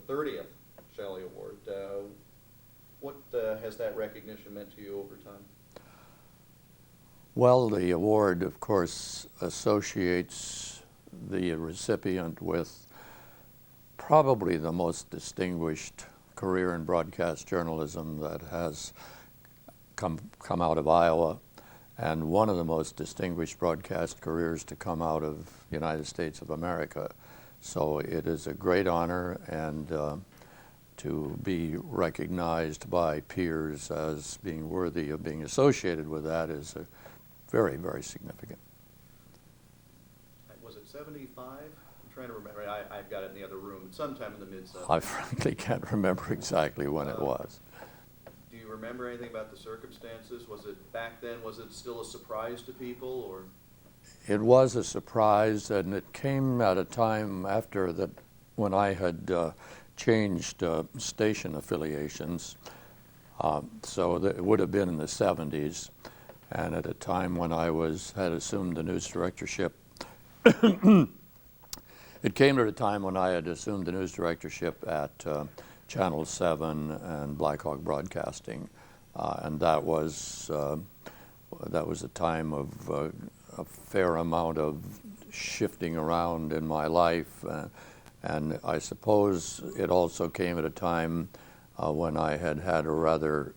30th Shelley Award. What has that recognition meant to you over time? Well, the award, of course, associates the recipient with probably the most distinguished career in broadcast journalism that has come out of Iowa, and one of the most distinguished broadcast careers to come out of the United States of America. So it is a great honor, and to be recognized by peers as being worthy of being associated with that is very, very significant. Was it 75? I'm trying to remember. I've got it in the other room. Sometime in the mid-70s. I frankly can't remember exactly when it was. Do you remember anything about the circumstances? Was it back then, was it still a surprise to people, or? It was a surprise, and it came at a time after that when I had changed station affiliations. So it would have been in the 70s, and at a time when I had assumed the news directorship. It came at a time when I had assumed the news directorship at Channel 7 and Blackhawk Broadcasting, and that was a time of a fair amount of shifting around in my life, and I suppose it also came at a time when I had a rather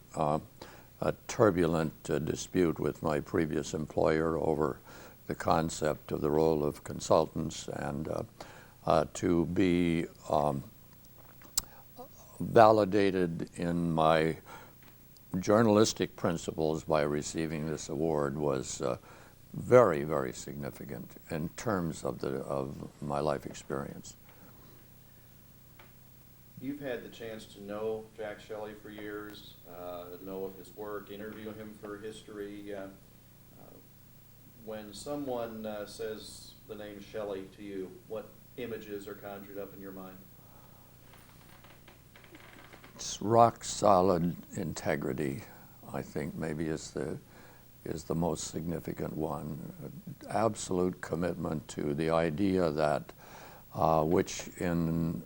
a turbulent dispute with my previous employer over the concept of the role of consultants, and to be validated in my journalistic principles by receiving this award was very, very significant in terms of my life experience. You've had the chance to know Jack Shelley for years, know of his work, interview him for history. When someone says the name Shelley to you, what images are conjured up in your mind? It's rock solid integrity, I think, maybe is the most significant one. Absolute commitment to the idea that, which in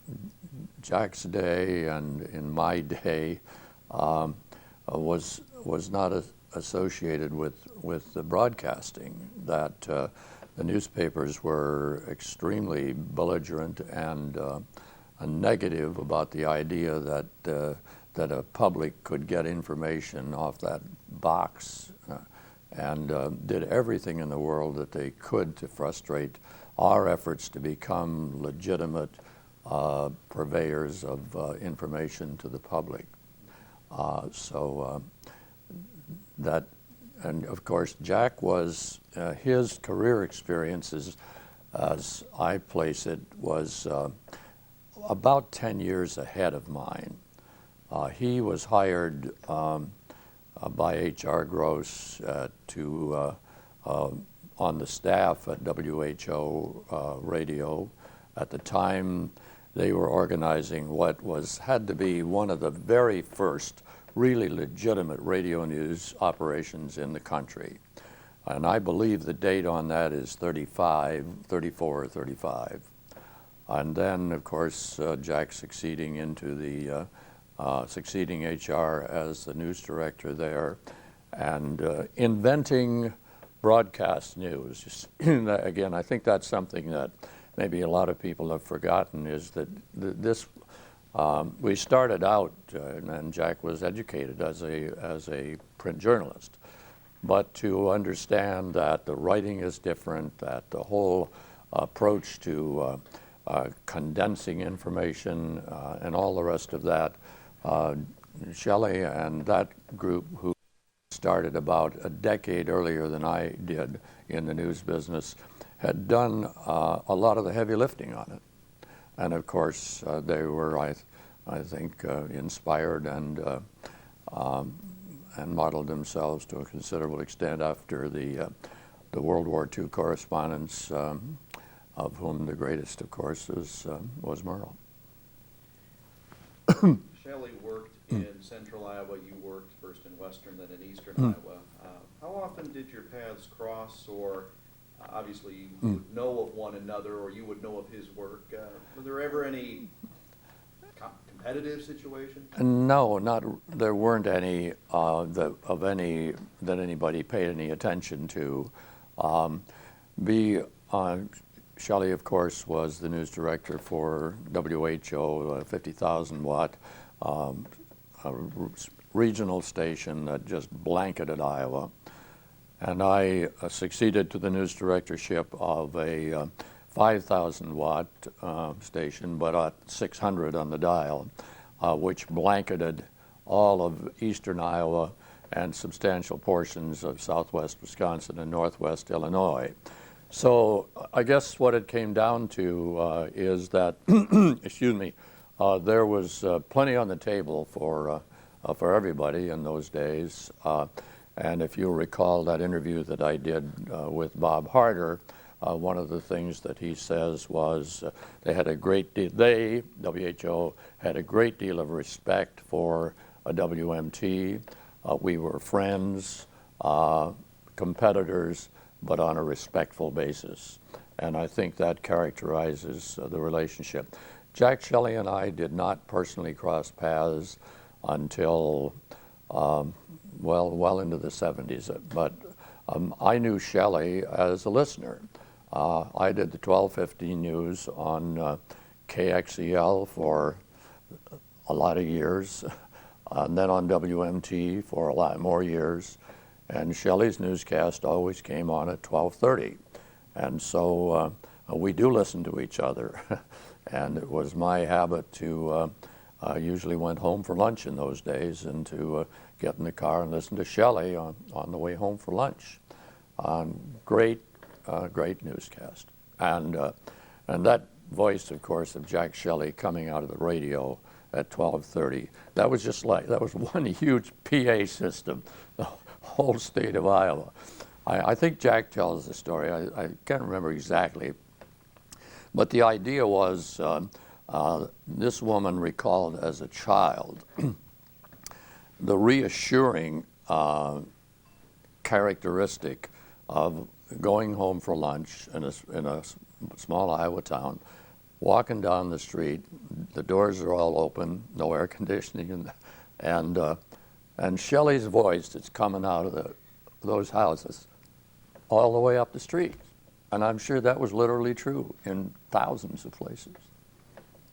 Jack's day and in my day was not associated with the broadcasting, that the newspapers were extremely belligerent and negative about the idea that a public could get information off that box, and did everything in the world that they could to frustrate our efforts to become legitimate purveyors of information to the public. That, and of course, Jack was, his career experiences, as I place it, was about 10 years ahead of mine. He was hired by H.R. Gross on the staff at WHO Radio. At the time, they were organizing what had to be one of the very first really legitimate radio news operations in the country. And I believe the date on that is 34 or 35. And then, of course, Jack succeeding into the, succeeding HR as the news director there, and inventing broadcast news. Again, I think that's something that maybe a lot of people have forgotten, is that we started out, and Jack was educated as a print journalist, but to understand that the writing is different, that the whole approach to condensing information and all the rest of that, Shelley and that group, who started about a decade earlier than I did in the news business, had done a lot of the heavy lifting on it. And of course, they were, I think, inspired and modeled themselves to a considerable extent after the World War II correspondents, of whom the greatest, of course, was Merle. Shelley worked in central Iowa. You worked first in western, then in eastern Iowa. How often did your paths cross, or obviously you would know of one another, or you would know of his work? Were there ever any competitive situation? No, there weren't any that anybody paid any attention to. Shelley, of course, was the news director for WHO, 50,000 watt regional station that just blanketed Iowa. And I succeeded to the news directorship of a 5,000 watt station, but at 600 on the dial, which blanketed all of eastern Iowa and substantial portions of southwest Wisconsin and northwest Illinois. So I guess what it came down to is that, excuse me, there was plenty on the table for everybody in those days. And if you'll recall that interview that I did with Bob Harder, one of the things that he says was they had a great deal, WHO, had a great deal of respect for WMT. We were friends, competitors, but on a respectful basis. And I think that characterizes the relationship. Jack Shelley and I did not personally cross paths until well into the 70s. But I knew Shelley as a listener. I did the 12:15 news on KXEL for a lot of years, and then on WMT for a lot more years. And Shelley's newscast always came on at 12:30. And so we do listen to each other. And it was my habit to usually went home for lunch in those days and to get in the car and listen to Shelley on the way home for lunch. Great newscast. And that voice, of course, of Jack Shelley coming out of the radio at 12:30, that was one huge PA system, the whole state of Iowa. I think Jack tells the story. I can't remember exactly. But the idea was this woman recalled as a child the reassuring characteristic of going home for lunch in a small Iowa town, walking down the street, the doors are all open, no air conditioning, and Shelley's voice is coming out of those houses all the way up the street. And I'm sure that was literally true in thousands of places.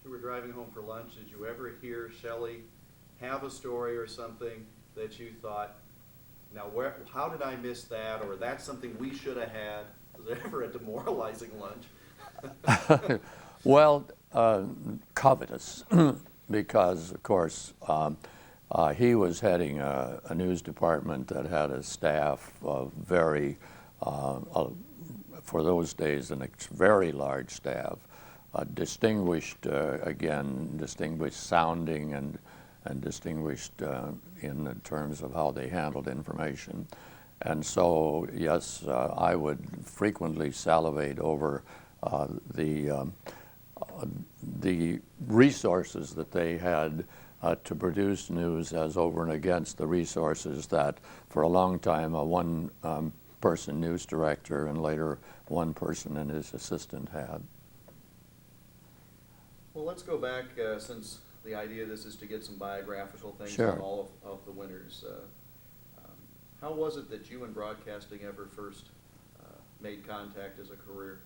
You were driving home for lunch. Did you ever hear Shelley have a story or something that you thought, now how did I miss that, or that's something we should have had? Was it ever a demoralizing lunch? Well, covetous, because of course he was heading a news department that had a staff of very, for those days, a very large staff, distinguished sounding and distinguished in terms of how they handled information. And so, yes, I would frequently salivate over the resources that they had to produce news as over and against the resources that for a long time a one-person news director and later one person and his assistant had. Well, let's go back, since the idea of this is to get some biographical things Sure. on all of the winners. How was it that you and broadcasting ever first made contact as a career?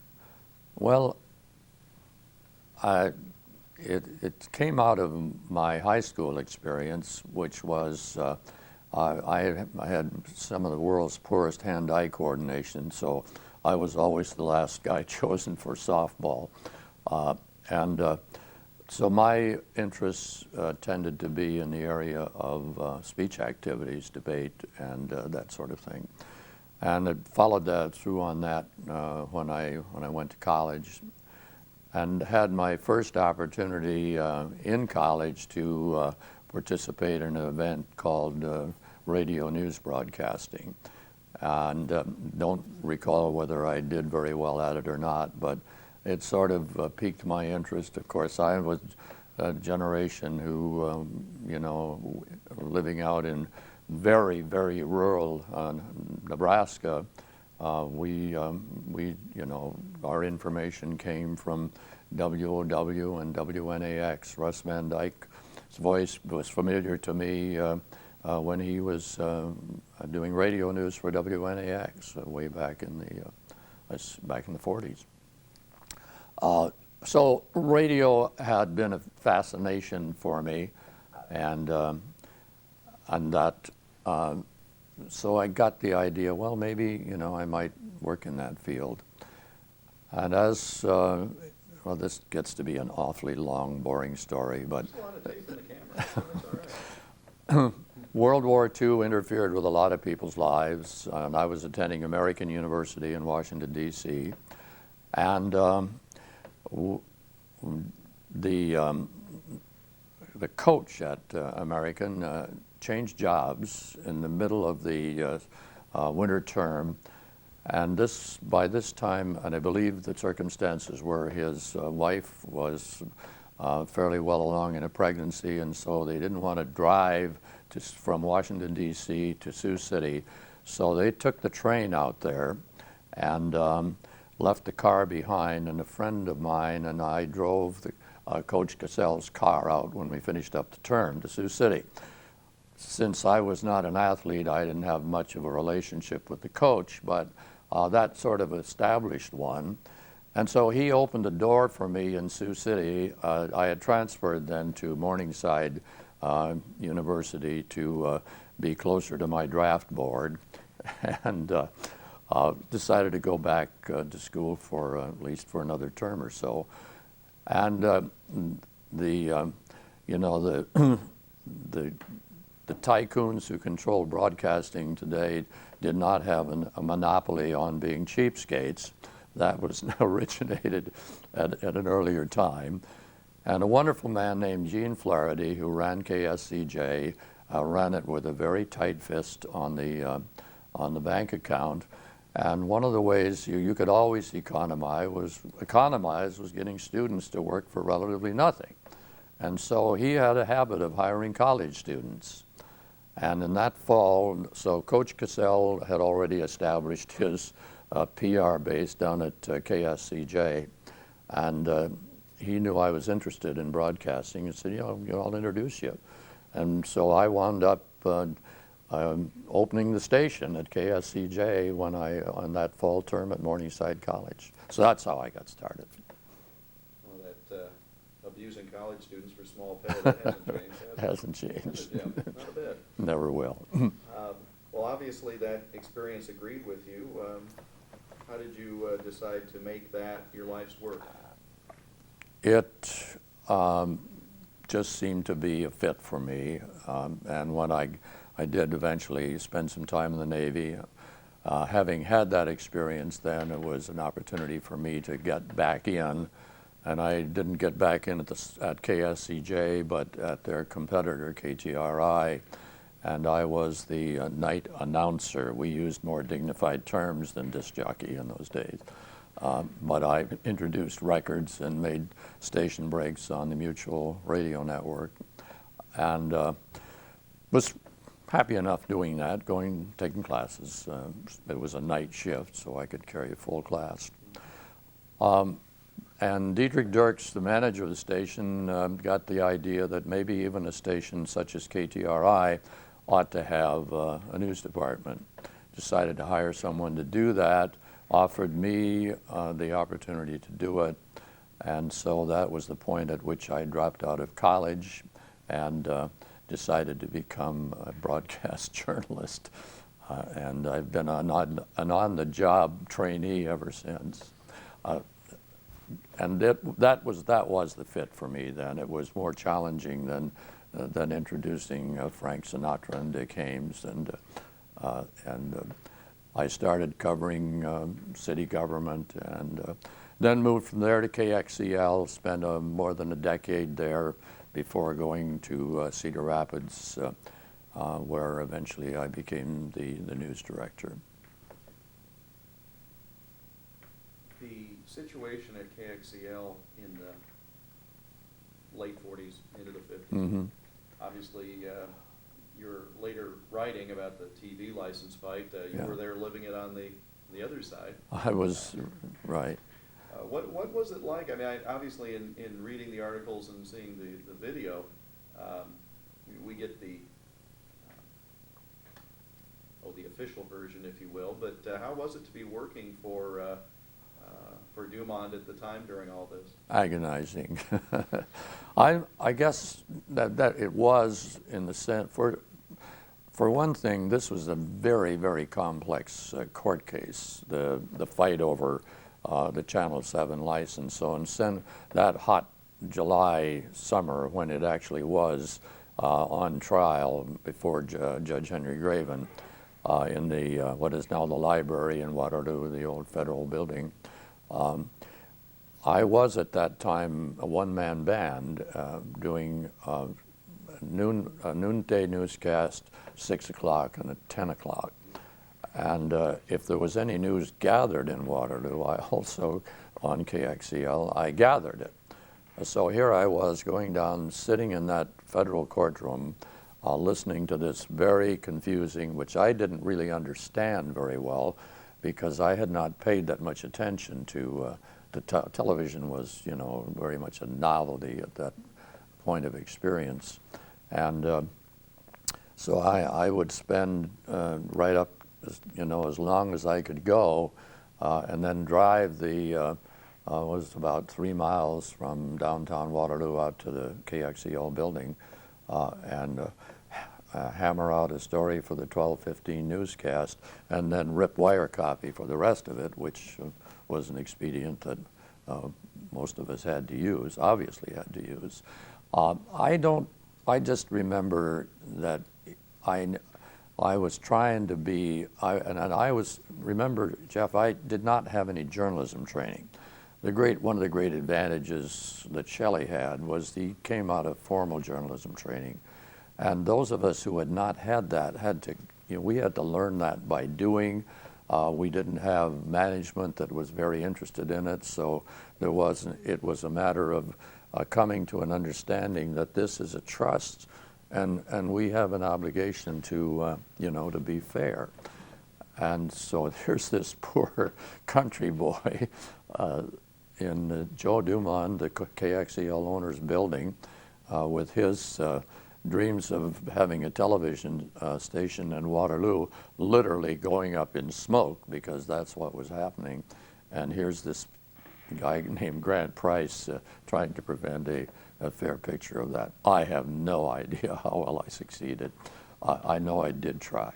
Well, it came out of my high school experience, which was I had some of the world's poorest hand-eye coordination, so I was always the last guy chosen for softball. So my interests tended to be in the area of speech activities, debate, and that sort of thing. And it followed that through on that when I went to college, and had my first opportunity in college to participate in an event called radio news broadcasting. And don't recall whether I did very well at it or not, but it sort of piqued my interest. Of course, I was a generation who, living out in very, very rural Nebraska, our information came from WOW and WNAX. Russ Van Dyke His voice was familiar to me when he was doing radio news for WNAX way back in the 40s. So radio had been a fascination for me, and that. So I got the idea, well, maybe, I might work in that field. And as, well, this gets to be an awfully long, boring story, but There's a lot of tape in the camera, so that's all right. World War II interfered with a lot of people's lives, and I was attending American University in Washington, D.C., and the coach at American changed jobs in the middle of the winter term, and by this time, and I believe the circumstances were his wife was fairly well along in a pregnancy, and so they didn't want to drive from Washington, D.C. to Sioux City, so they took the train out there and left the car behind, and a friend of mine and I drove Coach KXEL's car out when we finished up the term to Sioux City. Since I was not an athlete, I didn't have much of a relationship with the coach, but that sort of established one. And so he opened the door for me in Sioux City. I had transferred then to Morningside University to be closer to my draft board, and decided to go back to school for at least for another term or so. And the tycoons who control broadcasting today did not have a monopoly on being cheapskates. That was originated at an earlier time. And a wonderful man named Gene Flaherty, who ran KSCJ, ran it with a very tight fist on the bank account. And one of the ways you could always economize was getting students to work for relatively nothing. And so he had a habit of hiring college students. And in that fall, so Coach KXEL had already established his PR base down at KSCJ. And he knew I was interested in broadcasting and said, I'll introduce you. And so I wound up opening the station at KSCJ on that fall term at Morningside College. So that's how I got started. Well, that abusing college students for small pay, that hasn't changed, has it? Hasn't changed. Yeah, not a bit. Never will. Well, obviously that experience agreed with you. How did you decide to make that your life's work? It just seemed to be a fit for me, and when I did eventually spend some time in the Navy, having had that experience then, it was an opportunity for me to get back in, and I didn't get back in at KSCJ, but at their competitor, KTRI, and I was the night announcer. We used more dignified terms than disc jockey in those days. But I introduced records and made station breaks on the Mutual Radio Network, and was happy enough doing that, taking classes. It was a night shift, so I could carry a full class. And Dietrich Dirks, the manager of the station, got the idea that maybe even a station such as KTRI ought to have a news department. Decided to hire someone to do that, offered me the opportunity to do it, and so that was the point at which I dropped out of college and decided to become a broadcast journalist, and I've been an on-the-job trainee ever since. And that was the fit for me then. It was more challenging than introducing Frank Sinatra and Dick Haymes, and I started covering city government, and then moved from there to KXEL, spent more than a decade there before going to Cedar Rapids, where eventually I became the news director. The situation at KXEL in the late 40s, into the 50s, Mm-hmm. obviously you're later writing about the TV license fight. You Yeah. were there living it on the other side. I was, right. What was it like? I mean, obviously in reading the articles and seeing the video, We get the the official version, if you will. But how was it to be working for Dumont at the time during all this? Agonizing. I guess that it was, in the sense, for one thing, this was a very, very complex court case. The fight over the Channel 7 license. So in that hot July summer, when it actually was on trial before Judge Henry Graven in the what is now the library in Waterloo, the old federal building, I was at that time a one-man band doing a noonday newscast, 6 o'clock and at 10 o'clock. And if there was any news gathered in Waterloo, I also, on KXEL, I gathered it. So here I was going down, sitting in that federal courtroom, listening to this very confusing, which I didn't really understand very well, because I had not paid that much attention to television. Was, you know, very much a novelty at that point of experience. And so I would spend right up, you know, as long as I could go, and then drive the, was about 3 miles from downtown Waterloo out to the KXEL building, and hammer out a story for the 12:15 newscast, and then rip wire copy for the rest of it, which was an expedient that most of us had to use, obviously had to use. I just remember that I was trying to be, remember, Jeff, I did not have any journalism training. One of the great advantages that Shelley had was he came out of formal journalism training. And those of us who had not had that had to, you know, we had to learn that by doing. We didn't have management that was very interested in it, so it was a matter of coming to an understanding that this is a trust, and we have an obligation to, you know, to be fair. And so there's this poor country boy in Joe Dumont, the KXEL owner's building, with his dreams of having a television station in Waterloo literally going up in smoke, because that's what was happening. And here's this guy named Grant Price trying to prevent a fair picture of that. I have no idea how well I succeeded. I know I did try.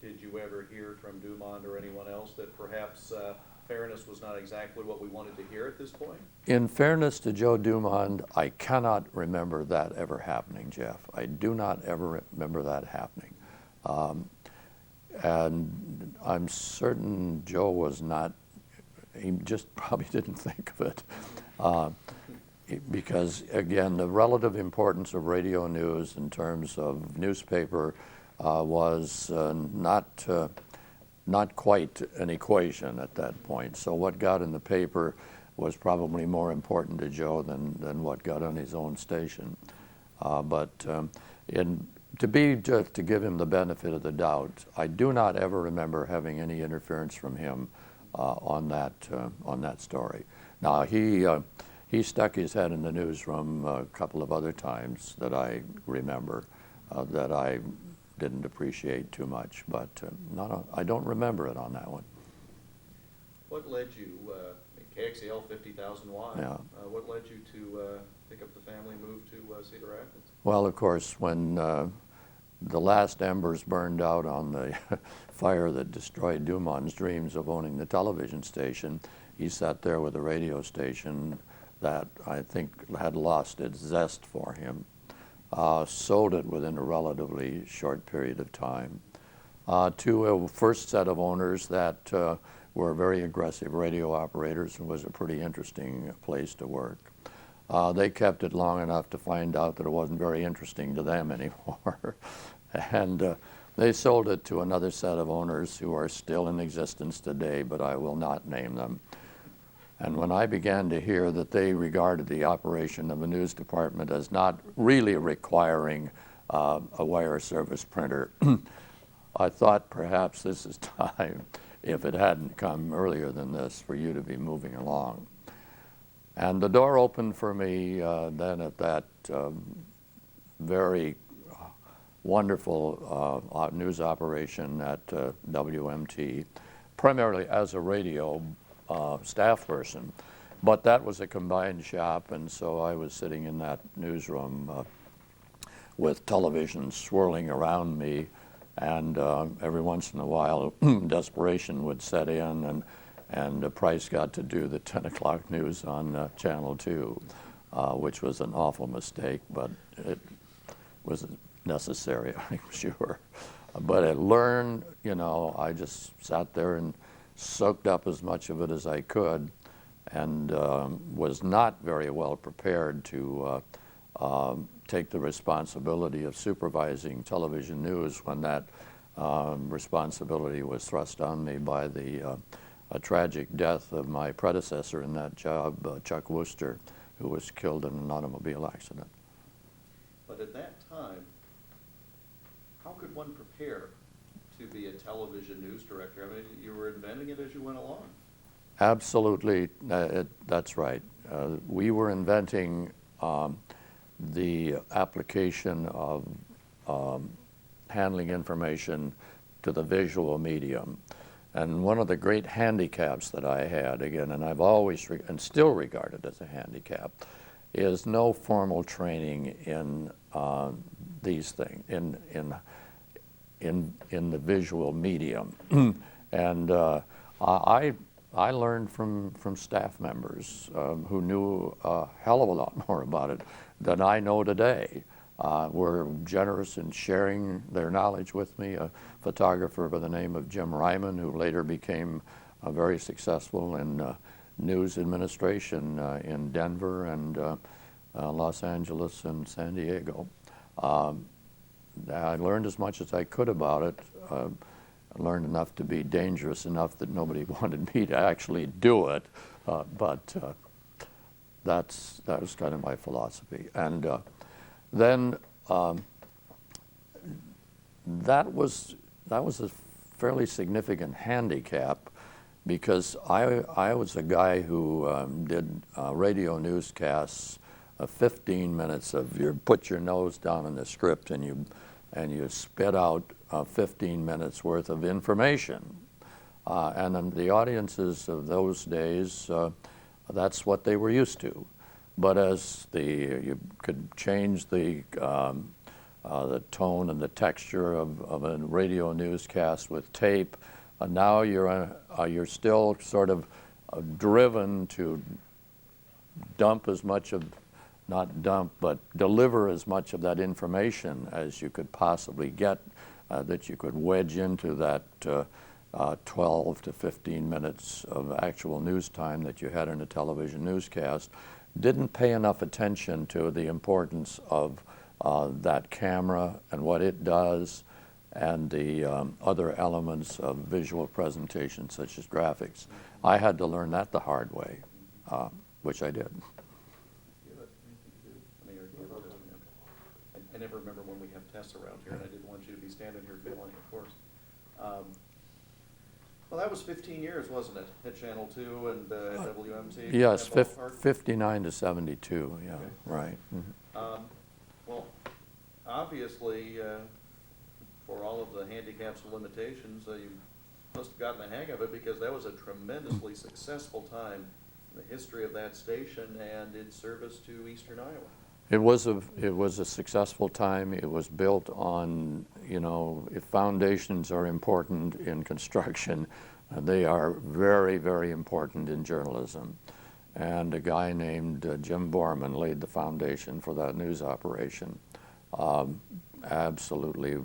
Did you ever hear from Dumont or anyone else that perhaps fairness was not exactly what we wanted to hear at this point? In fairness to Joe Dumont, I cannot remember that ever happening, Jeff. I do not ever remember that happening. And I'm certain Joe was not, he just probably didn't think of it. Because, again, the relative importance of radio news in terms of newspaper was not quite an equation at that point. So what got in the paper was probably more important to Joe than what got on his own station. To give him the benefit of the doubt, I do not ever remember having any interference from him on that story. Now he stuck his head in the newsroom a couple of other times that I remember that I didn't appreciate too much, but I don't remember it on that one. What led you, KXEL 50,000 watts, yeah. What led you to pick up the family and move to Cedar Rapids? Well, of course, when the last embers burned out on the fire that destroyed Dumont's dreams of owning the television station, he sat there with a radio station that I think had lost its zest for him. Sold it within a relatively short period of time to a first set of owners that were very aggressive radio operators, and was a pretty interesting place to work. They kept it long enough to find out that it wasn't very interesting to them anymore. And they sold it to another set of owners who are still in existence today, but I will not name them. And when I began to hear that they regarded the operation of a news department as not really requiring a wire service printer, I thought perhaps this is time, if it hadn't come earlier than this, for you to be moving along. And the door opened for me then at that very wonderful news operation at WMT, primarily as a radio staff person. But that was a combined shop, and so I was sitting in that newsroom with television swirling around me, and every once in a while desperation would set in, and Price got to do the 10 o'clock news on Channel 2, which was an awful mistake, but it was necessary, I'm sure. But I learned, you know, I just sat there and soaked up as much of it as I could, and was not very well prepared to take the responsibility of supervising television news when that responsibility was thrust on me by the tragic death of my predecessor in that job, Chuck Wooster, who was killed in an automobile accident. But at that time, how could one prepare to be a television news director? I mean, you were inventing it as you went along. Absolutely, that's right. We were inventing the application of handling information to the visual medium. And one of the great handicaps that I had, again, and I've always and still regard it as a handicap, is no formal training in these things, in the visual medium. And I learned from staff members who knew a hell of a lot more about it than I know today. Were generous in sharing their knowledge with me. A photographer by the name of Jim Ryman, who later became very successful in news administration in Denver and Los Angeles and San Diego. I learned as much as I could about it. I learned enough to be dangerous enough that nobody wanted me to actually do it, but that was kind of my philosophy. And then that was a fairly significant handicap, because I was a guy who did radio newscasts, 15 minutes of put your nose down in the script and you spit out 15 minutes worth of information. And in the audiences of those days, that's what they were used to. But as you could change the tone and the texture of a radio newscast with tape, now you're still sort of driven to dump as much of, not dump, but deliver as much of that information as you could possibly get, that you could wedge into that 12 to 15 minutes of actual news time that you had in a television newscast. Didn't pay enough attention to the importance of that camera and what it does, and the other elements of visual presentation, such as graphics. I had to learn that the hard way, which I did. I never remember when we have tests around here, and I didn't want you to be standing here failing, of course. Well, that was 15 years, wasn't it, at Channel 2 and WMT? Yes, 59 to 72, yeah, okay. Right. Mm-hmm. Well, obviously, for all of the handicaps and limitations, you must have gotten the hang of it, because that was a tremendously successful time in the history of that station and its service to Eastern Iowa. It was a successful time. It was built on, you know, if foundations are important in construction, they are very, very important in journalism. And a guy named Jim Borman laid the foundation for that news operation. Absolutely,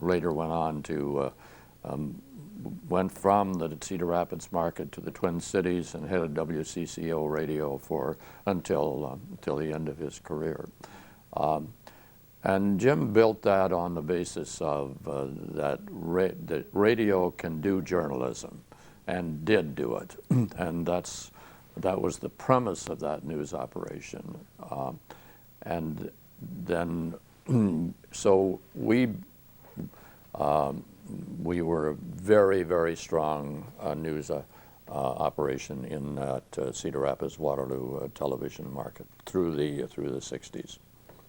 later went on to, went from the Cedar Rapids market to the Twin Cities and headed WCCO radio until the end of his career. And Jim built that on the basis of that radio can do journalism, and did do it. And that was the premise of that news operation. And then, so we were a very, very strong news operation in that Cedar Rapids Waterloo television market through the 60s.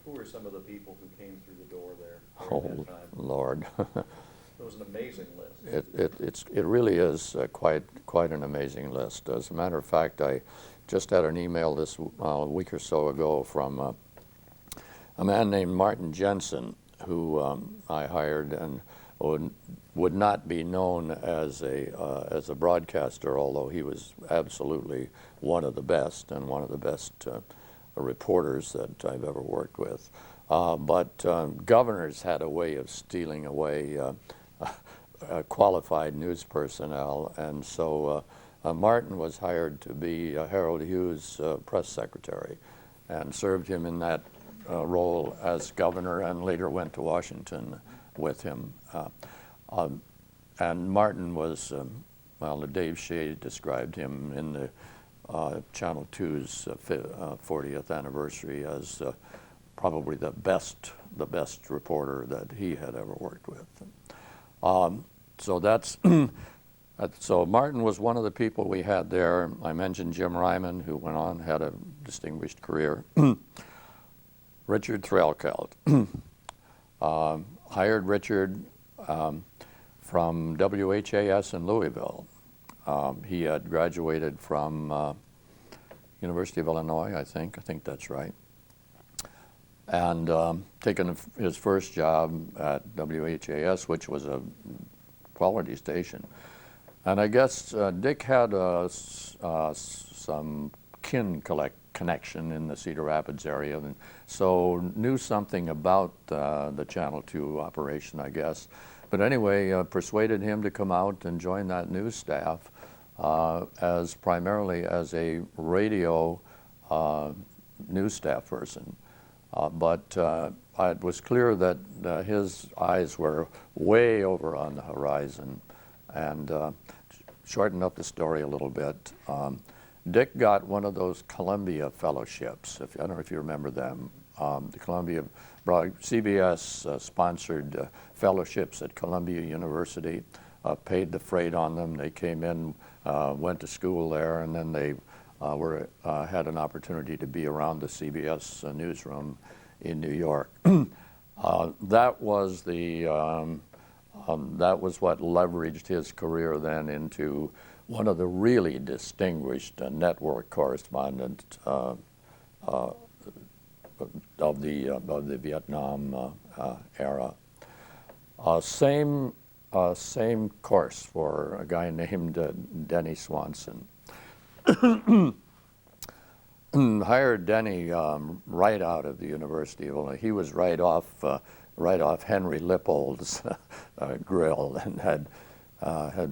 Who were some of the people who came through the door there Oh, during that time? Lord. It was an amazing list. It really is quite an amazing list. As a matter of fact, I just had an email this week or so ago from a man named Martin Jensen, who I hired and would not be known as a broadcaster, although he was absolutely one of the best and one of the best reporters that I've ever worked with. But governors had a way of stealing away qualified news personnel, and so Martin was hired to be Harold Hughes' press secretary, and served him in that role as governor, and later went to Washington with him. And Martin was, well, Dave Shea described him in the Channel 2's 40th anniversary as probably the best reporter that he had ever worked with. So that's so Martin was one of the people we had there. I mentioned Jim Ryman, who went on, had a distinguished career. Richard Threlkeld. Hired Richard from WHAS in Louisville. He had graduated from University of Illinois, I think that's right, and taken his first job at WHAS, which was a quality station. And I guess Dick had some connection in the Cedar Rapids area, and so knew something about the Channel 2 operation, I guess. But anyway, persuaded him to come out and join that news staff primarily as a radio news staff person. But it was clear that his eyes were way over on the horizon. And shorten up the story a little bit, Dick got one of those Columbia fellowships. I don't know if you remember them. The CBS sponsored fellowships at Columbia University, paid the freight on them. They came in, went to school there, and then they had an opportunity to be around the CBS newsroom in New York. That was what leveraged his career then into one of the really distinguished network correspondents of the Vietnam era. Same course for a guy named Denny Swanson. Hired Denny right out of the University of Illinois. He was right off Henry Lippold's grill, and had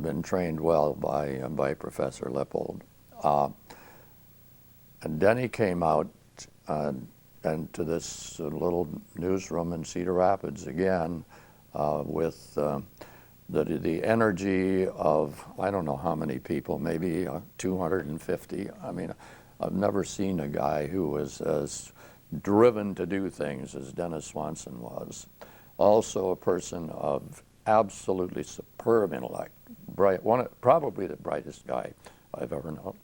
been trained well by Professor Lippold. And Denny came out and to this little newsroom in Cedar Rapids again with the energy of, I don't know how many people, maybe 250. I mean, I've never seen a guy who was as driven to do things as Dennis Swanson was. Also a person of absolutely superb intellect, probably the brightest guy I've ever known.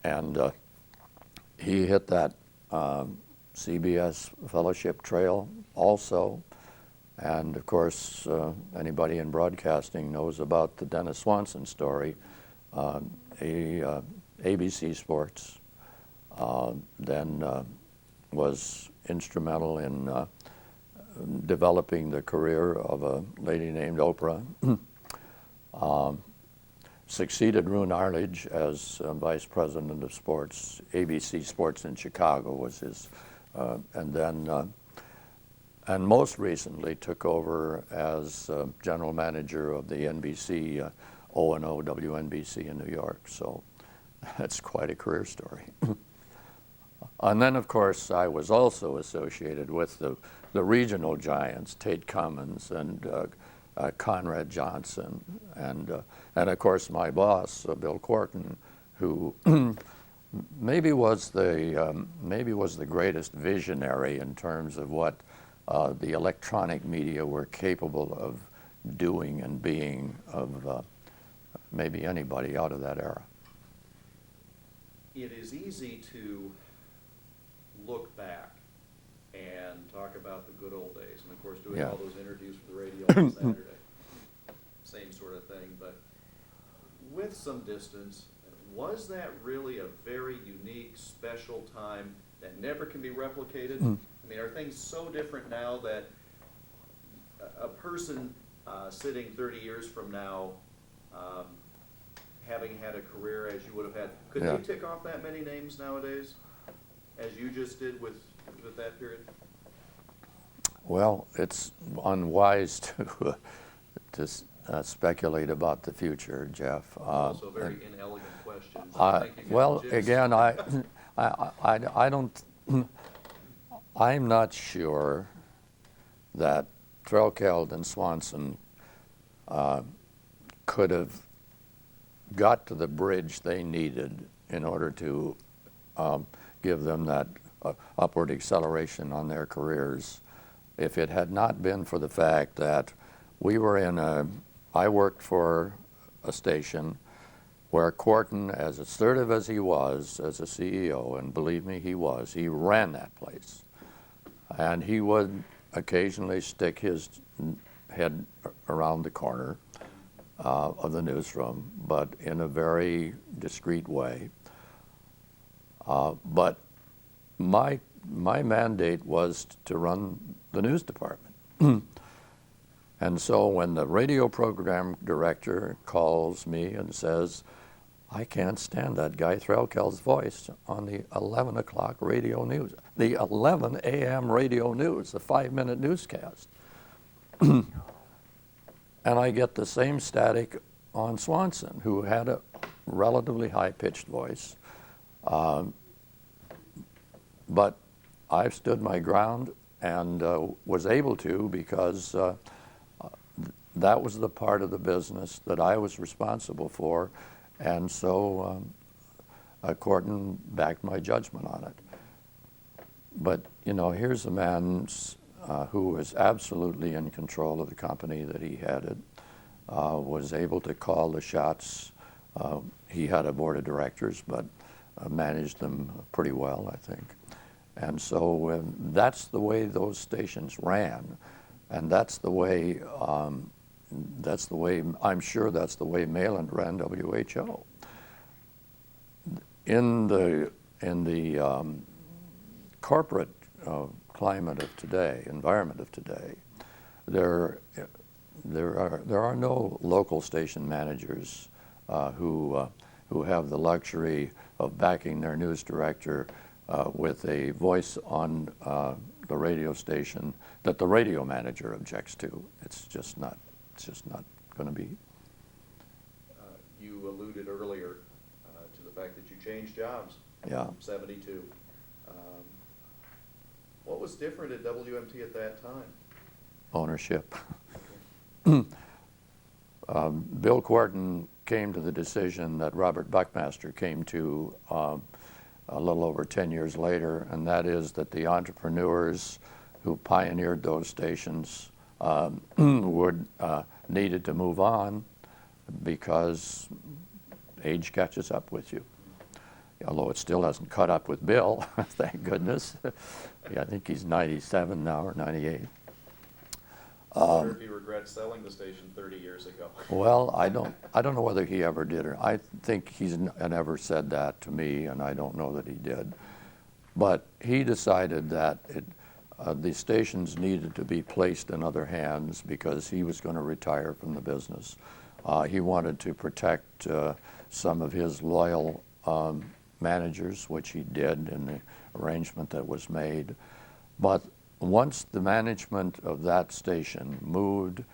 And he hit that CBS fellowship trail also. And of course, anybody in broadcasting knows about the Dennis Swanson story. ABC Sports then was instrumental in developing the career of a lady named Oprah. Succeeded Roone Arledge as vice president of sports. ABC Sports in Chicago was his, and then, and most recently took over as general manager of the NBC O&O WNBC in New York. So that's quite a career story. And then, of course, I was also associated with the regional giants, Tate Cummins and Conrad Johnson, and of course my boss, Bill Corton, who maybe was the greatest visionary in terms of what the electronic media were capable of doing and being of maybe anybody out of that era. It is easy to look back and talk about the good old days. And of course, doing Yeah. all those interviews for the radio on Saturday, same sort of thing. But with some distance, was that really a very unique, special time that never can be replicated? I mean, are things so different now that a person sitting 30 years from now, having had a career as you would have had, could Yeah. they tick off that many names nowadays, as you just did with that period? Well, it's unwise to speculate about the future, Jeff. Also very inelegant questions. Well, again, I don't, I'm not sure that Threlkeld and Swanson could have got to the bridge they needed in order to give them that upward acceleration on their careers if it had not been for the fact that we were I worked for a station where Corton, as assertive as he was as a CEO, and believe me, he ran that place. And he would occasionally stick his head around the corner of the newsroom, but in a very discreet way. But my mandate was to run the news department. And so when the radio program director calls me and says, I can't stand that guy Threlkeld's voice on the 11 o'clock radio news, the 11 a.m. radio news, the 5-minute newscast. And I get the same static on Swanson, who had a relatively high-pitched voice. But I've stood my ground and was able to because that was the part of the business that I was responsible for, and so Corton backed my judgment on it. But, you know, here's a man who was absolutely in control of the company that he headed, was able to call the shots. He had a board of directors, but managed them pretty well, I think. And so that's the way those stations ran, and that's the way I'm sure that's the way Malin ran WHO. In the corporate climate of today, environment of today, there are no local station managers who have the luxury of backing their news director with a voice on the radio station that the radio manager objects to. It's just not going to be. You alluded earlier to the fact that you changed jobs. Yeah. From 72. What was different at WMT at that time? Ownership. Bill Corton came to the decision that Robert Buckmaster came to a little over 10 years later, and that is that the entrepreneurs who pioneered those stations needed to move on because age catches up with you. Although it still hasn't caught up with Bill, thank goodness. Yeah, I think he's 97 now or 98. I wonder if he regrets selling the station 30 years ago. Well, I don't know whether he ever did or I think he's never said that to me, and I don't know that he did. But he decided that the stations needed to be placed in other hands because he was going to retire from the business. He wanted to protect some of his loyal managers, which he did in the arrangement that was made. But once the management of that station moved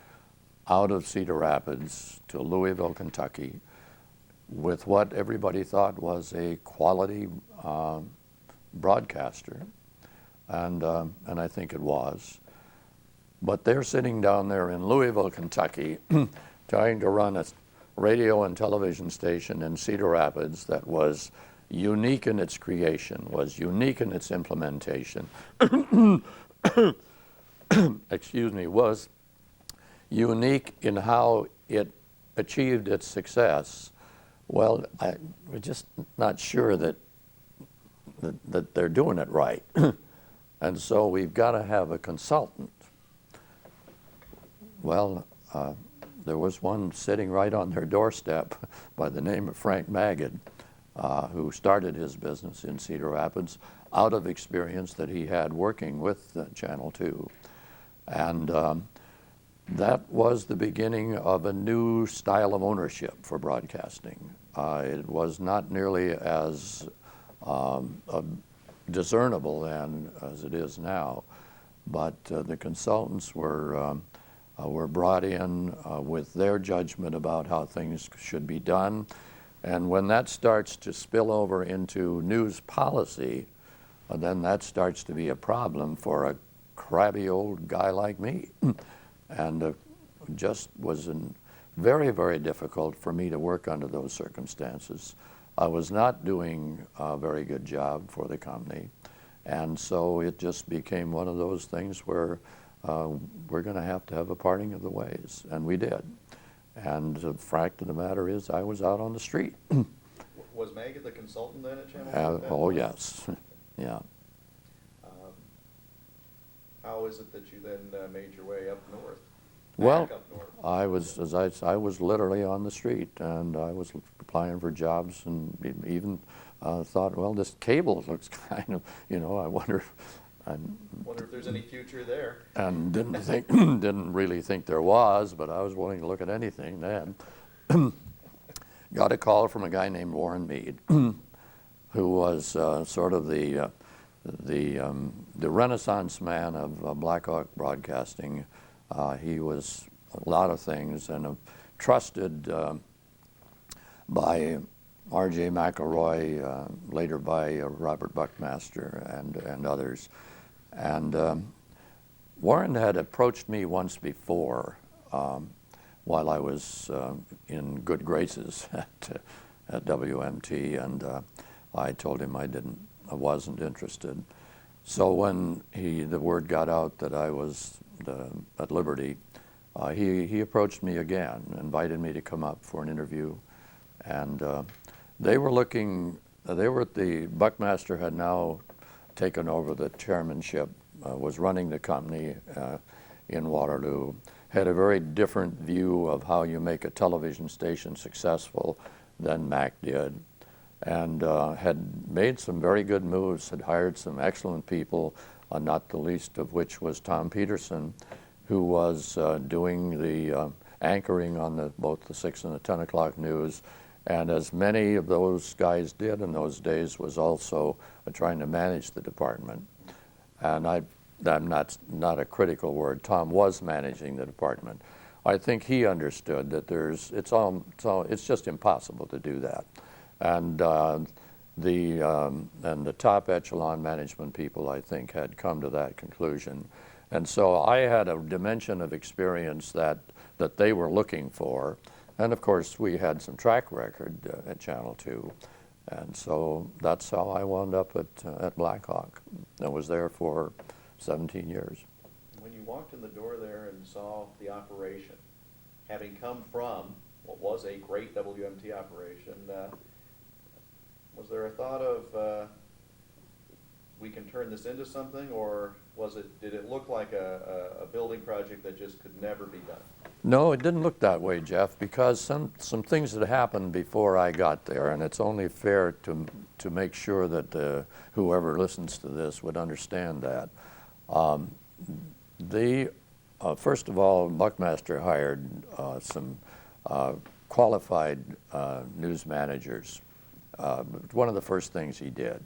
out of Cedar Rapids to Louisville, Kentucky, with what everybody thought was a quality broadcaster, and I think it was. But they're sitting down there in Louisville, Kentucky, trying to run a radio and television station in Cedar Rapids that was unique in its creation, was unique in its implementation, excuse me, was unique in how it achieved its success. Well, we're just not sure that they're doing it right. And so we've got to have a consultant. Well, there was one sitting right on their doorstep by the name of Frank Magid, who started his business in Cedar Rapids out of experience that he had working with Channel 2. And that was the beginning of a new style of ownership for broadcasting. It was not nearly as discernible then as it is now, but the consultants were brought in with their judgment about how things should be done. And when that starts to spill over into news policy, then that starts to be a problem for a crabby old guy like me. And just was very, very difficult for me to work under those circumstances. I was not doing a very good job for the company. And so it just became one of those things where we're going to have a parting of the ways. And we did. And the fact of the matter is I was out on the street. Was Maggie the consultant then at Channel 2? Oh, yes. Yeah. How is it that you then made your way up north? Well, Back up north? I was literally on the street, and I was applying for jobs, and even thought, well, this cable looks kind of, I wonder. Wonder if there's any future there. And didn't really think there was, but I was willing to look at anything then. Got a call from a guy named Warren Mead, who was sort of the Renaissance man of Black Hawk Broadcasting. He was a lot of things, and trusted by R.J. McElroy, later by Robert Buckmaster and others. And Warren had approached me once before while I was in good graces at WMT, and I told him I wasn't interested. So when the word got out that I was at Liberty, he approached me again, invited me to come up for an interview, and the Buckmaster had now taken over the chairmanship, was running the company in Waterloo, had a very different view of how you make a television station successful than Mac did, and had made some very good moves, had hired some excellent people, not the least of which was Tom Peterson, who was doing the anchoring on both the 6 and the 10 o'clock news, and as many of those guys did in those days, was also trying to manage the department. And I'm not a critical word. Tom was managing the department. I think he understood that it's just impossible to do that. And the top echelon management people, I think, had come to that conclusion. And so I had a dimension of experience that they were looking for. And of course, we had some track record at Channel 2. And so that's how I wound up at Black Hawk. I was there for 17 years. When you walked in the door there and saw the operation, having come from what was a great WMT operation, was there a thought of we can turn this into something, or did it look like a building project that just could never be done? No, it didn't look that way, Jeff, because some things had happened before I got there, and it's only fair to make sure that whoever listens to this would understand that. First of all, Buckmaster hired some qualified news managers. One of the first things he did.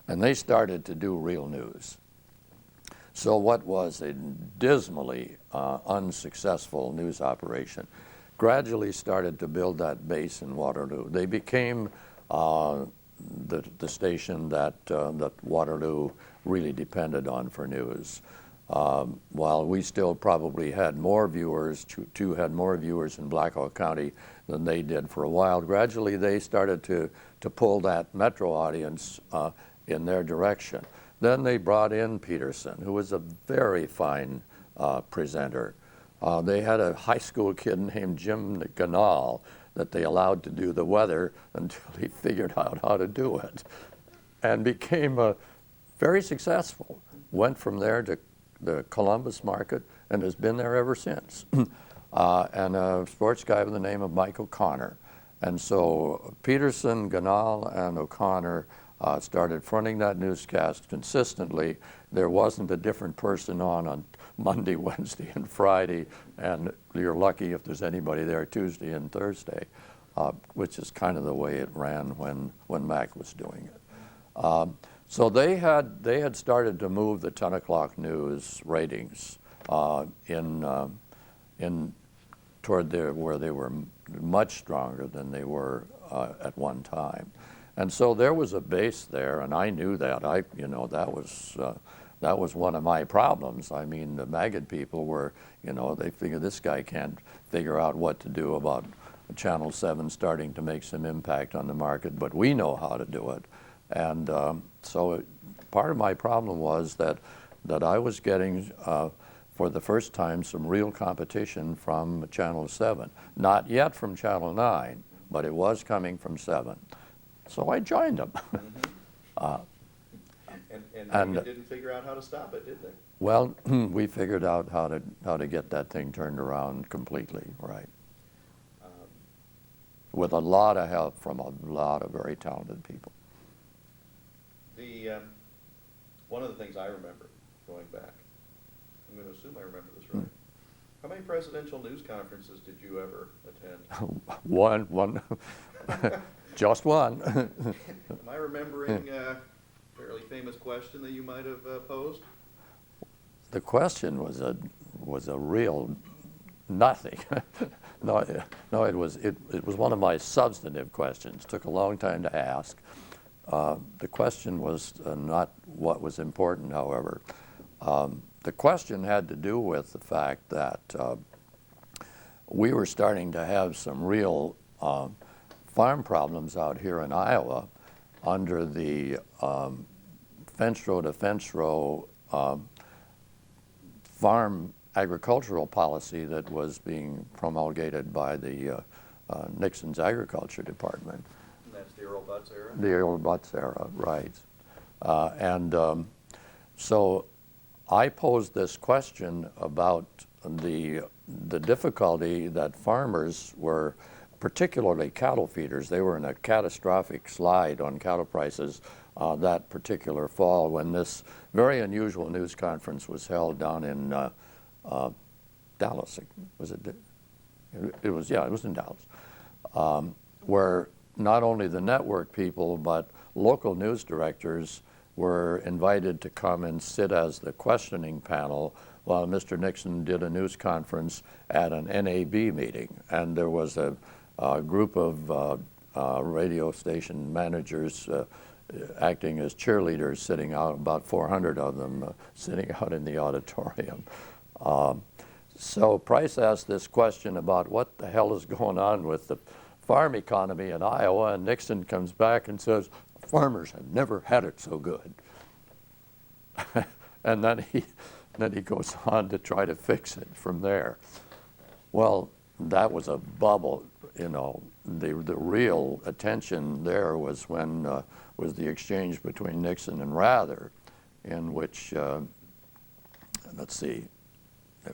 And they started to do real news. So what was a dismally unsuccessful news operation gradually started to build that base in Waterloo. They became the station that Waterloo really depended on for news. While we still probably had more viewers, two had more viewers in Black Hawk County than they did for a while, gradually they started to pull that metro audience in their direction. Then they brought in Peterson, who was a very fine presenter. They had a high school kid named Jim Ganal that they allowed to do the weather until he figured out how to do it, and became a very successful. Went from there to the Columbus market and has been there ever since. And a sports guy by the name of Mike O'Connor. And so Peterson, Ganal, and O'Connor started fronting that newscast consistently. There wasn't a different person on Monday, Wednesday, and Friday, and you're lucky if there's anybody there Tuesday and Thursday, which is kind of the way it ran when Mac was doing it. So they had started to move the 10 o'clock news ratings in toward where they were much stronger than they were at one time. And so there was a base there, and I knew that. That was one of my problems. I mean, the maggot people were, they figured this guy can't figure out what to do about Channel 7 starting to make some impact on the market, but we know how to do it. And so part of my problem was that I was getting, for the first time, some real competition from Channel 7. Not yet from Channel 9, but it was coming from 7. So I joined them. And they didn't figure out how to stop it, did they? Well, we figured out how to get that thing turned around completely, right. With a lot of help from a lot of very talented people. One of the things I remember going back, I'm going to assume I remember this right. How many presidential news conferences did you ever attend? One, just one. Am I remembering a fairly famous question that you might have posed? The question was a real nothing. No, it was one of my substantive questions. Took a long time to ask. The question was not what was important, however. The question had to do with the fact that we were starting to have some real farm problems out here in Iowa under the fence row to fence row farm agricultural policy that was being promulgated by the Nixon's Agriculture Department. And that's the Earl Butz era? The Earl Butz era, right. So I posed this question about the difficulty that farmers were, particularly cattle feeders, they were in a catastrophic slide on cattle prices that particular fall when this very unusual news conference was held down in Dallas. Was it? It was in Dallas, where not only the network people but local news directors were invited to come and sit as the questioning panel while Mr. Nixon did a news conference at an NAB meeting. And there was a group of radio station managers acting as cheerleaders sitting out, about 400 of them sitting out in the auditorium. So Price asked this question about what the hell is going on with the farm economy in Iowa, and Nixon comes back and says, farmers have never had it so good. And then he goes on to try to fix it from there. Well, that was a bubble, The real attention there was when was the exchange between Nixon and Rather, in which let's see.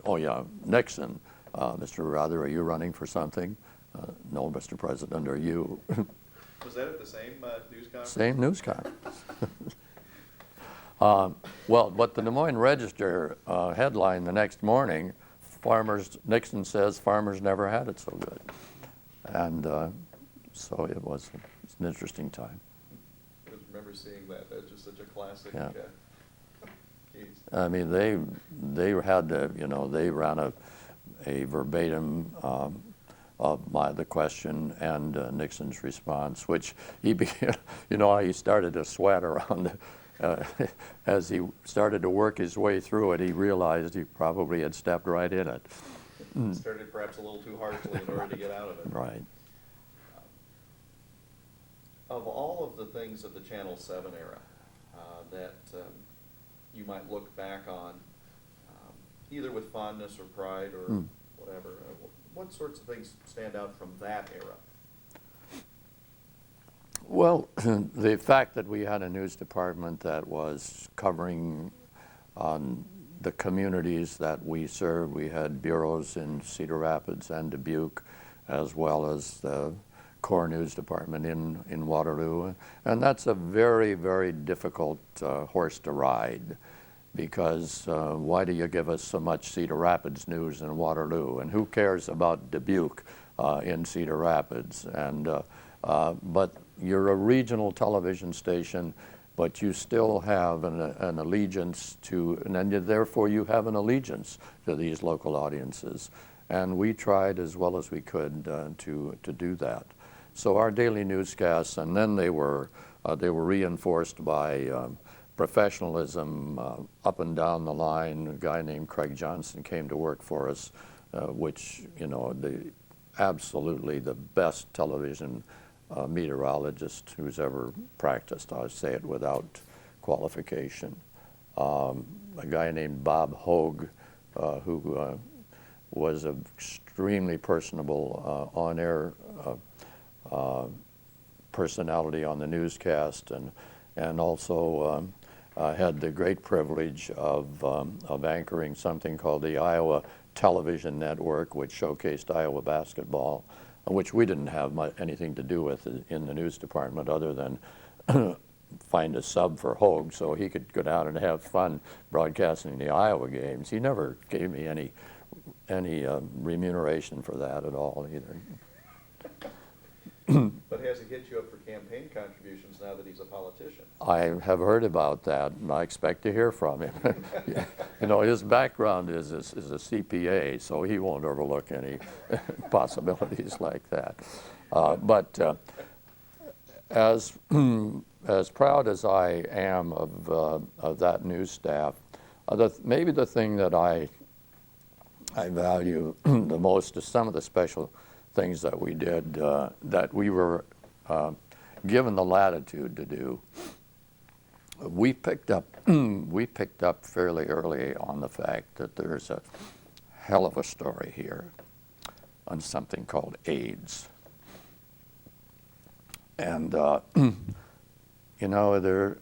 Oh yeah, Nixon. Mr. Rather, are you running for something? No, Mr. President, are you? Was that at the same news conference? Same news conference. Well, but the Des Moines Register headline the next morning, Nixon says farmers never had it so good. And so it was an interesting time. I just remember seeing that. That's just such a classic Yeah. case. I mean, they had to, they ran a verbatim of the question and Nixon's response, which he began, he started to sweat around as he started to work his way through it. He realized he probably had stepped right in it. Started perhaps a little too harshly in order to get out of it. Right. Of all of the things of the Channel 7 era that you might look back on, either with fondness or pride or whatever, what sorts of things stand out from that era? Well, the fact that we had a news department that was covering the communities that we served. We had bureaus in Cedar Rapids and Dubuque, as well as the core news department in Waterloo. And that's a very, very difficult horse to ride, because why do you give us so much Cedar Rapids news in Waterloo? And who cares about Dubuque in Cedar Rapids? And but you're a regional television station, but you still have an allegiance to, and therefore you have an allegiance to these local audiences. And we tried as well as we could to do that. So our daily newscasts, and then they were reinforced by professionalism up and down the line. A guy named Craig Johnson came to work for us, which, you know, absolutely the best television meteorologist who's ever practiced. I say it without qualification. A guy named Bob Hogue, who was an extremely personable on-air personality on the newscast, and also had the great privilege of anchoring something called the Iowa Television Network, which showcased Iowa basketball, which we didn't have anything to do with in the news department other than find a sub for Hogue so he could go down and have fun broadcasting the Iowa games. He never gave me any remuneration for that at all either. But has he hit you up for campaign contributions now that he's a politician? I have heard about that, and I expect to hear from him. You know, his background is a CPA, so he won't overlook any possibilities like that. But as proud as I am of that news staff, maybe the thing that I value the most is some of the special things that we did that we were given the latitude to do. We picked up fairly early on the fact that there's a hell of a story here on something called AIDS. And you know, there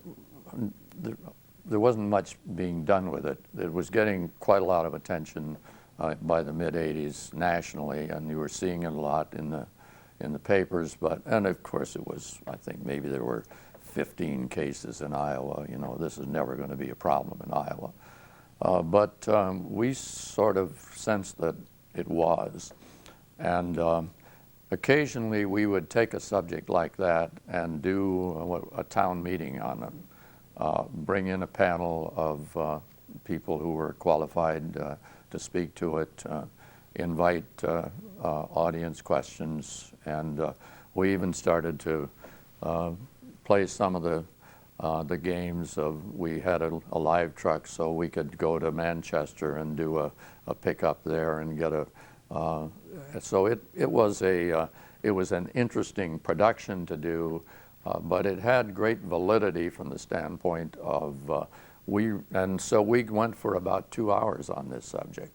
wasn't much being done with it. It was getting quite a lot of attention by the mid-'80s nationally, and you were seeing it a lot in the papers. And of course it was, I think maybe there were 15 cases in Iowa. You know, this is never going to be a problem in Iowa. But we sort of sensed that it was. And occasionally we would take a subject like that and do a town meeting on it, bring in a panel of people who were qualified to speak to it, invite audience questions, and we even started to play some of the games we had a live truck, so we could go to Manchester and do a pickup there and get so it was an interesting production to do, but it had great validity from the standpoint of and so we went for about 2 hours on this subject.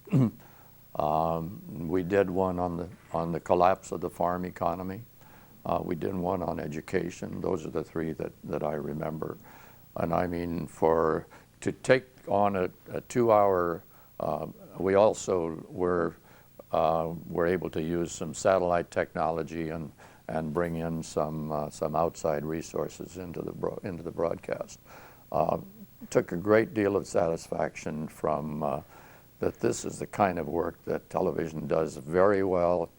We did one on the collapse of the farm economy. We did one on education. Those are the three that I remember. And I mean, to take on a 2-hour, we also were able to use some satellite technology and bring in some outside resources into the broadcast. Took a great deal of satisfaction from that this is the kind of work that television does very well,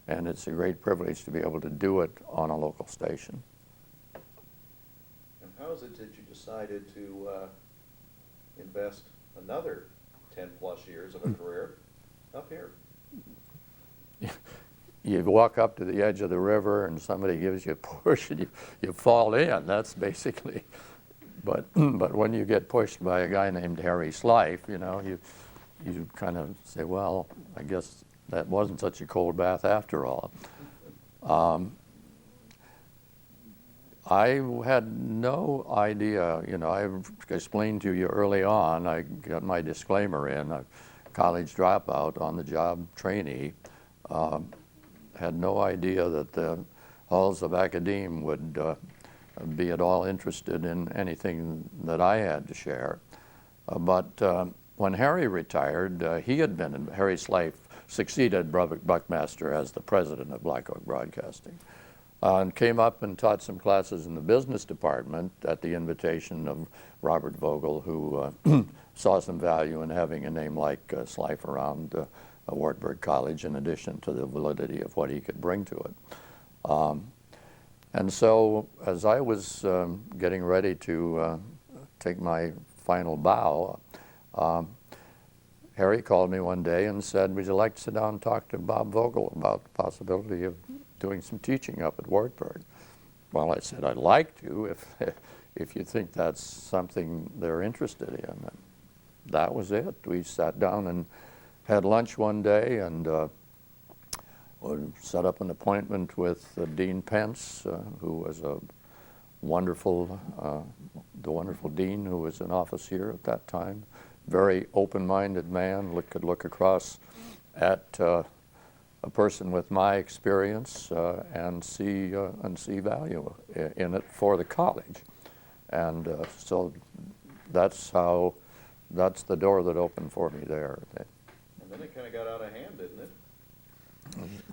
and it's a great privilege to be able to do it on a local station. And how is it that you decided to invest another 10 plus years of a career up here? You walk up to the edge of the river and somebody gives you a push and you fall in. That's basically, but when you get pushed by a guy named Harry Slife, you know, you kind of say, well, I guess that wasn't such a cold bath after all. I had no idea, you know, I explained to you early on, I got my disclaimer in, a college dropout, on-the-job trainee, had no idea that the halls of academe would be at all interested in anything that I had to share. But when Harry retired, Harry Slife succeeded Buckmaster as the president of Black Oak Broadcasting, and came up and taught some classes in the business department at the invitation of Robert Vogel, who saw some value in having a name like Slife around Wartburg College, in addition to the validity of what he could bring to it. And so as I was getting ready to take my final bow, Harry called me one day and said, "Would you like to sit down and talk to Bob Vogel about the possibility of doing some teaching up at Wartburg?" Well, I said, "I'd like to if you think that's something they're interested in." And that was it. We sat down and had lunch one day and set up an appointment with Dean Pence, who was the wonderful dean who was in office here at that time. Very open-minded man, could look across at a person with my experience and see value in it for the college. And so that's the door that opened for me there. And then it kind of got out of hand, didn't it?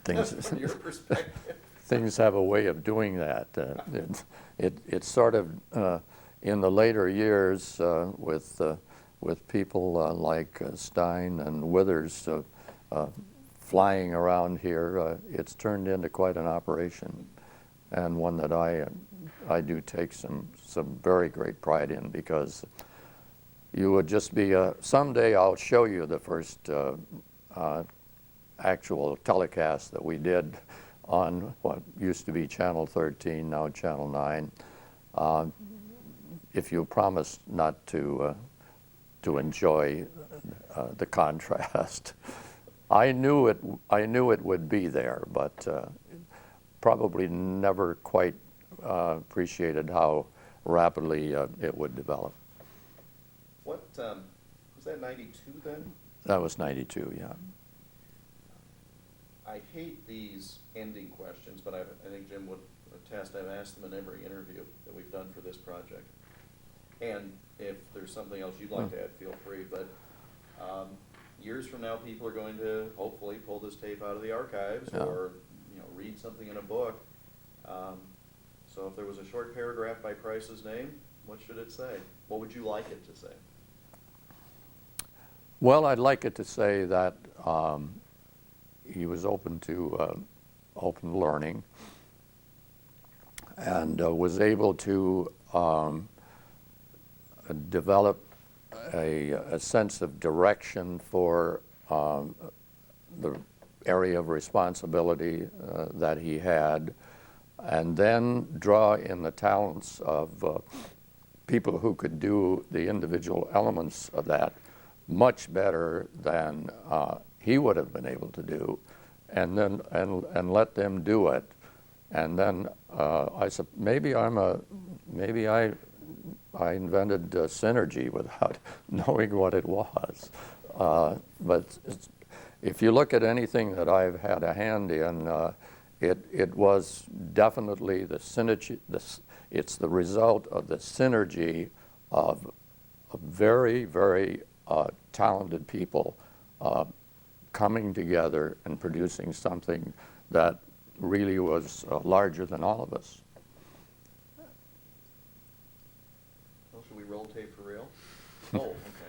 Things, from your perspective. Things have a way of doing that. It's sort of in the later years with people like Stein and Withers flying around here, it's turned into quite an operation, and one that I do take some very great pride in, because you would just be someday I'll show you the first actual telecast that we did on what used to be Channel 13, now Channel 9. If you promise not to enjoy the contrast. I knew it would be there, but probably never quite appreciated how rapidly it would develop. What was that, 92 then? That was 92, yeah. I hate these ending questions, but I think Jim would attest. I've asked them in every interview that we've done for this project. And if there's something else you'd like to add, feel free. But years from now, people are going to hopefully pull this tape out of the archives, yeah, or read something in a book. So if there was a short paragraph by Price's name, what should it say? What would you like it to say? Well, I'd like it to say that he was open to open learning, and was able to develop a sense of direction for the area of responsibility that he had, and then draw in the talents of people who could do the individual elements of that much better than he would have been able to do, and then and let them do it. And then maybe I invented synergy without knowing what it was. But if you look at anything that I've had a hand in, it was definitely the synergy. It's the result of the synergy of very, very talented people coming together and producing something that really was larger than all of us. Well, should we roll tape for real? Oh, okay.